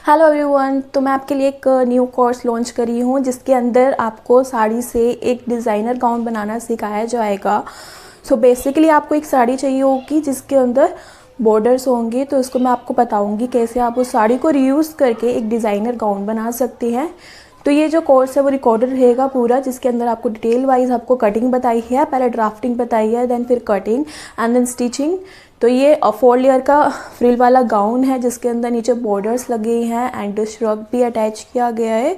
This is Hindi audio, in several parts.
हेलो एवरीवन, तो मैं आपके लिए एक न्यू कोर्स लॉन्च करी हूँ जिसके अंदर आपको साड़ी से एक डिज़ाइनर गाउन बनाना सिखाया जाएगा। सो बेसिकली आपको एक साड़ी चाहिए होगी जिसके अंदर बॉर्डर्स होंगे, तो इसको मैं आपको बताऊँगी कैसे आप उस साड़ी को रीयूज़ करके एक डिज़ाइनर गाउन बना सकते हैं। तो ये जो कोर्स है वो रिकॉर्डेड रहेगा पूरा, जिसके अंदर आपको डिटेल वाइज आपको कटिंग बताई है, पहले ड्राफ्टिंग बताई है, देन फिर कटिंग एंड देन स्टिचिंग। तो ये 4 लेयर का फ्रिल वाला गाउन है जिसके अंदर नीचे बॉर्डर्स लगे हैं एंड श्रग भी अटैच किया गया है,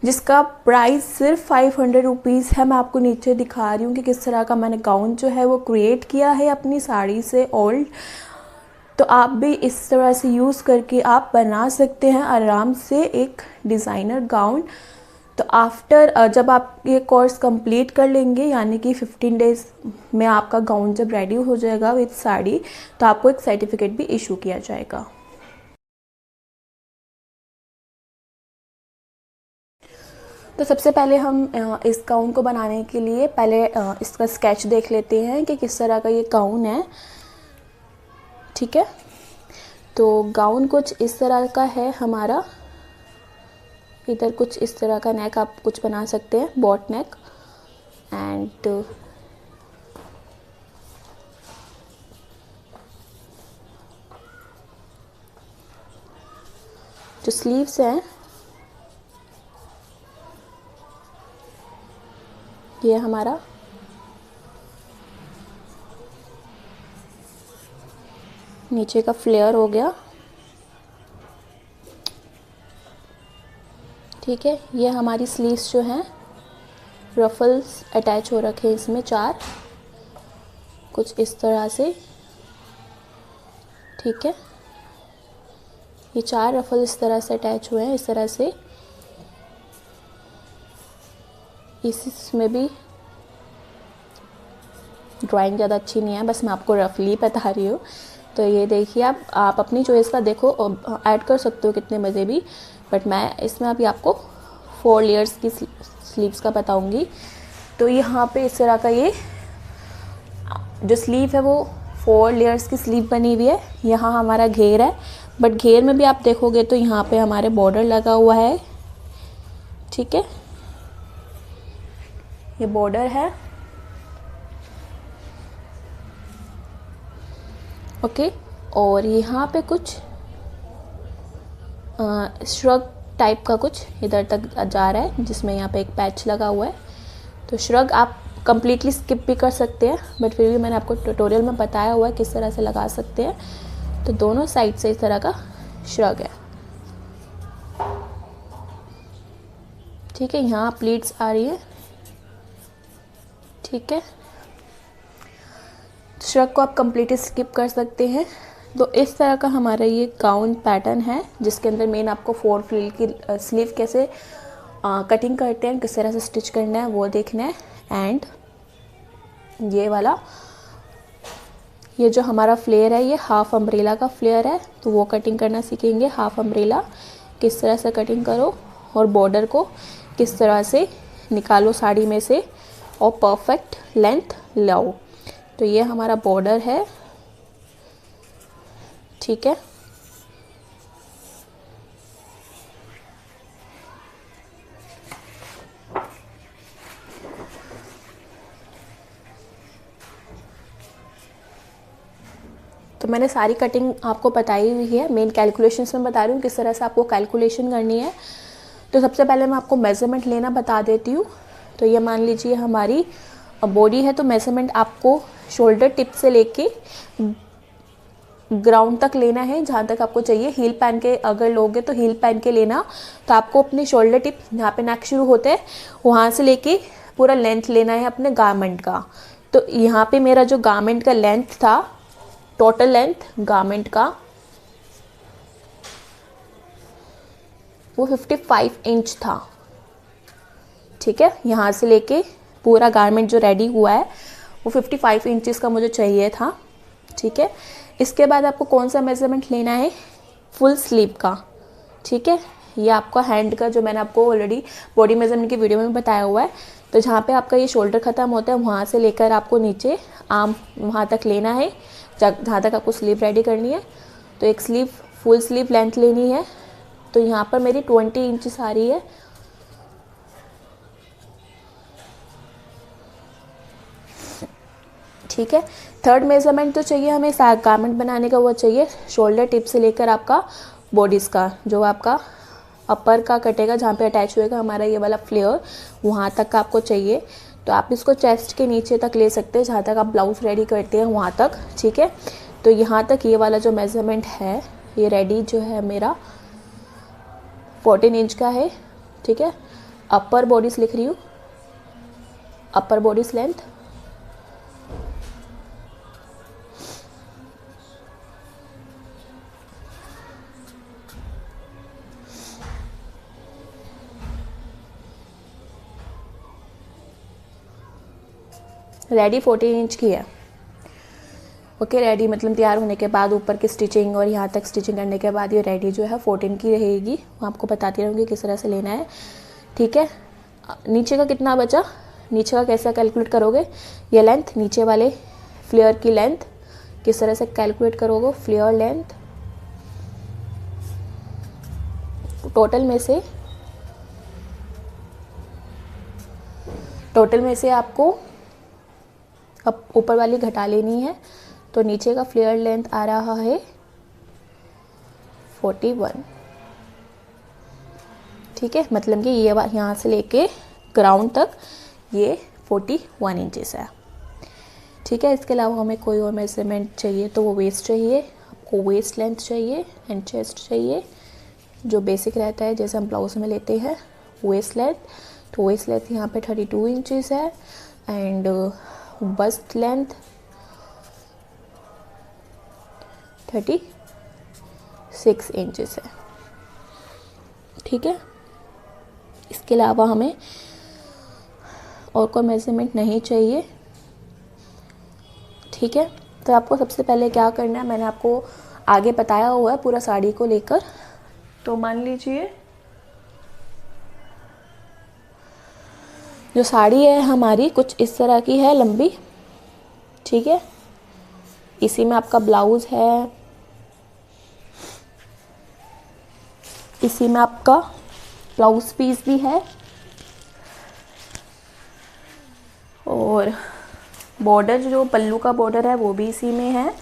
जिसका प्राइस सिर्फ 500 रुपीज़ है। मैं आपको नीचे दिखा रही हूँ कि किस तरह का मैंने गाउन जो है वो क्रिएट किया है अपनी साड़ी से ओल्ड। तो आप भी इस तरह से यूज़ करके आप बना सकते हैं आराम से एक डिज़ाइनर गाउन। तो आफ्टर जब आप ये कोर्स कंप्लीट कर लेंगे, यानी कि 15 डेज़ में आपका गाउन जब रेडी हो जाएगा विद साड़ी, तो आपको एक सर्टिफिकेट भी इशू किया जाएगा। तो सबसे पहले हम इस गाउन को बनाने के लिए पहले इसका स्केच देख लेते हैं कि किस तरह का ये गाउन है। ठीक है, तो गाउन कुछ इस तरह का है हमारा। इधर कुछ इस तरह का नेक आप कुछ बना सकते हैं, बॉट नेक। एंड जो स्लीव्स हैं ये हमारा नीचे का फ्लेयर हो गया। ठीक है, ये हमारी स्लीव्स जो हैं रफल्स अटैच हो रखे हैं इसमें 4, कुछ इस तरह से। ठीक है, ये 4 रफल इस तरह से अटैच हुए हैं, इस तरह से। इसमें भी ड्राइंग ज़्यादा अच्छी नहीं है, बस मैं आपको रफली बता रही हूँ। तो ये देखिए, आप अपनी चॉइस का देखो, ऐड कर सकते हो कितने मज़े भी, बट मैं इसमें अभी आपको 4 लेयर्स की स्लीव्स का बताऊंगी। तो यहाँ पे इस तरह का ये जो स्लीव है वो 4 लेयर्स की स्लीव बनी हुई है। यहाँ हमारा घेर है, बट घेर में भी आप देखोगे तो यहाँ पे हमारे बॉर्डर लगा हुआ है। ठीक है, ये बॉर्डर है। ओके, और यहाँ पे कुछ श्रग टाइप का कुछ इधर तक जा रहा है, जिसमें यहाँ पे एक पैच लगा हुआ है। तो श्रग आप कंप्लीटली स्किप भी कर सकते हैं, बट फिर भी मैंने आपको ट्यूटोरियल में बताया हुआ है किस तरह से लगा सकते हैं। तो दोनों साइड से इस तरह का श्रग है। ठीक है, यहाँ प्लीट्स आ रही है। ठीक है, श्रग को आप कंप्लीटली स्किप कर सकते हैं। तो इस तरह का हमारा ये गाउन पैटर्न है, जिसके अंदर मेन आपको 4 फ्रिल की स्लीव कैसे कटिंग करते हैं, किस तरह से स्टिच करना है वो देखना है। एंड ये वाला, ये जो हमारा फ्लेयर है ये हाफ अम्ब्रेला का फ्लेयर है, तो वो कटिंग करना सीखेंगे। हाफ अम्ब्रेला किस तरह से कटिंग करो और बॉर्डर को किस तरह से निकालो साड़ी में से और परफेक्ट लेंथ लाओ। तो ये हमारा बॉर्डर है। ठीक है, तो मैंने सारी कटिंग आपको बताई हुई है। मेन कैलकुलेशंस में बता रही हूँ किस तरह से आपको कैलकुलेशन करनी है। तो सबसे पहले मैं आपको मेज़रमेंट लेना बता देती हूँ। तो ये मान लीजिए हमारी बॉडी है, तो मेज़रमेंट आपको शोल्डर टिप से लेके ग्राउंड तक लेना है, जहाँ तक आपको चाहिए। हील पहन के अगर लोगे तो हील पहन के लेना। तो आपको अपनी शोल्डर टिप जहाँ पे नेक शुरू होते हैं वहाँ से लेके पूरा लेंथ लेना है अपने गारमेंट का। तो यहाँ पे मेरा जो गारमेंट का लेंथ था, टोटल लेंथ गारमेंट का वो 55 इंच था। ठीक है, यहाँ से लेके पूरा गारमेंट जो रेडी हुआ है वो 55 इंचेस का मुझे चाहिए था। ठीक है, इसके बाद आपको कौन सा मेज़रमेंट लेना है, फुल स्लीव का। ठीक है, ये आपका हैंड का जो मैंने आपको ऑलरेडी बॉडी मेज़रमेंट की वीडियो में बताया हुआ है। तो जहाँ पे आपका ये शोल्डर ख़त्म होता है वहाँ से लेकर आपको नीचे आर्म वहाँ तक लेना है, जहाँ तक आपको स्लीव रेडी करनी है। तो एक स्लीव फुल स्लीव लेंथ लेनी है। तो यहाँ पर मेरी 20 इंच आ रही है। ठीक है, थर्ड मेजरमेंट तो चाहिए हमें गारमेंट बनाने का, वो चाहिए शोल्डर टिप से लेकर आपका बॉडीज़ का, जो आपका अपर का कटेगा जहाँ पे अटैच होएगा हमारा ये वाला फ्लेयर, वहाँ तक का आपको चाहिए। तो आप इसको चेस्ट के नीचे तक ले सकते हैं, जहाँ तक आप ब्लाउज़ रेडी करते हैं वहाँ तक। ठीक है, तो यहाँ तक ये वाला जो मेज़रमेंट है ये रेडी जो है मेरा 14 इंच का है। ठीक है, अपर बॉडीज़ लिख रही हूँ, अपर बॉडीज़ लेंथ, रेडी 14 इंच की है। ओके, रेडी मतलब तैयार होने के बाद ऊपर की स्टिचिंग और यहाँ तक स्टिचिंग करने के बाद ये रेडी जो है 14 की रहेगी। मैं आपको बताती रहूँगी किस तरह से लेना है। ठीक है, नीचे का कितना बचा, नीचे का कैसा कैलकुलेट करोगे, ये लेंथ नीचे वाले फ्लेयर की लेंथ किस तरह से कैलकुलेट करोगे, फ्लेयर लेंथ टोटल में से आपको अब ऊपर वाली घटा लेनी है। तो नीचे का फ्लेयर लेंथ आ रहा है 41। ठीक है, मतलब कि ये यहाँ से लेके ग्राउंड तक ये 41 इंचेस है। ठीक है, इसके अलावा हमें कोई और मेजरमेंट चाहिए तो वो वेस्ट चाहिए, आपको वेस्ट लेंथ चाहिए एंड चेस्ट चाहिए, जो बेसिक रहता है जैसे हम ब्लाउज में लेते हैं वेस्ट लेंथ। तो वेस्ट लेंथ यहाँ पे 32 इंचेस है एंड बस्ट लेंथ 36 इंचेस है। ठीक है, इसके अलावा हमें और कोई मेजरमेंट नहीं चाहिए। ठीक है, तो आपको सबसे पहले क्या करना है मैंने आपको आगे बताया हुआ है पूरा साड़ी को लेकर। तो मान लीजिए जो साड़ी है हमारी कुछ इस तरह की है लंबी। ठीक है, इसी में आपका ब्लाउज है, इसी में आपका ब्लाउज पीस भी है और बॉर्डर जो पल्लू का बॉर्डर है वो भी इसी में है।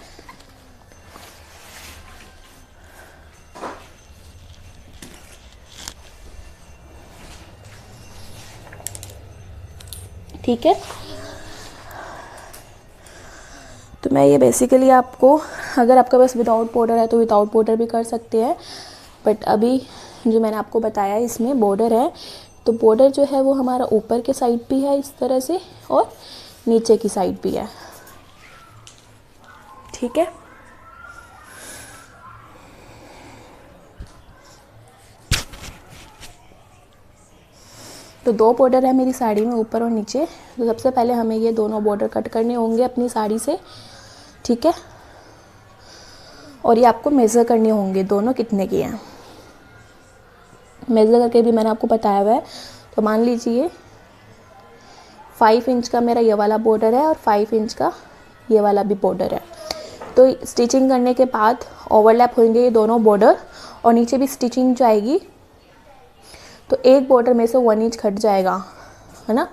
ठीक है, तो मैं ये बेसिकली आपको, अगर आपके पास विदाउट बॉर्डर है तो विदाउट बॉर्डर भी कर सकते हैं, बट अभी जो मैंने आपको बताया इसमें बॉर्डर है। तो बॉर्डर जो है वो हमारा ऊपर के साइड भी है इस तरह से और नीचे की साइड भी है। ठीक है, तो दो बॉर्डर है मेरी साड़ी में ऊपर और नीचे। तो सबसे पहले हमें ये दोनों बॉर्डर कट करने होंगे अपनी साड़ी से। ठीक है, और ये आपको मेज़र करने होंगे दोनों कितने की हैं, मेज़र करके भी मैंने आपको बताया हुआ है। तो मान लीजिए 5 इंच का मेरा ये वाला बॉर्डर है और 5 इंच का ये वाला भी बॉर्डर है। तो स्टिचिंग करने के बाद ओवरलैप होंगे ये दोनों बॉर्डर और नीचे भी स्टिचिंग जाएगी, तो एक बॉर्डर में से 1 इंच कट जाएगा, है ना।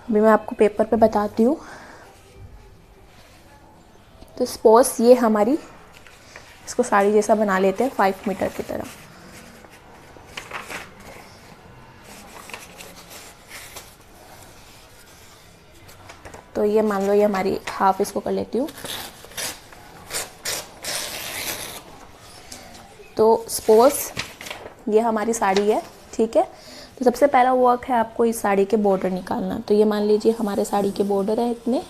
अभी मैं आपको पेपर पे बताती हूँ। तो सपोज ये हमारी, इसको साड़ी जैसा बना लेते हैं 5 मीटर की तरह। तो ये मान लो ये हमारी हाफ, इसको कर लेती हूँ। तो सपोज ये हमारी साड़ी है। ठीक है, तो सबसे पहला वर्क है आपको इस साड़ी के बॉर्डर निकालना। तो ये मान लीजिए हमारे साड़ी के बॉर्डर है इतने।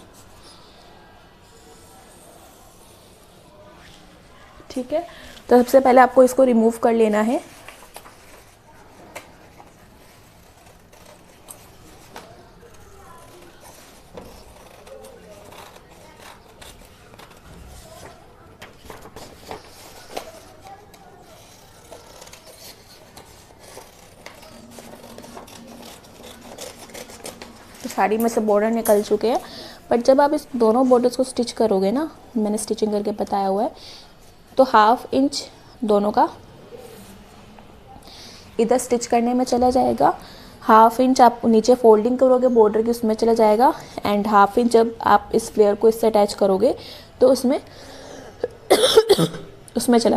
ठीक है, तो सबसे पहले आपको इसको रिमूव कर लेना है। तो साड़ी में से बॉर्डर निकल चुके हैं, बट जब आप इस दोनों बॉर्डर्स को स्टिच करोगे ना, मैंने स्टिचिंग करके बताया हुआ है, तो 1/2 इंच दोनों का इधर स्टिच करने में चला जाएगा। 1/2 इंच आप नीचे फोल्डिंग करोगे बॉर्डर की, उसमें चला जाएगा। एंड 1/2 इंच जब आप इस फ्लेयर को इससे अटैच करोगे तो उसमें चला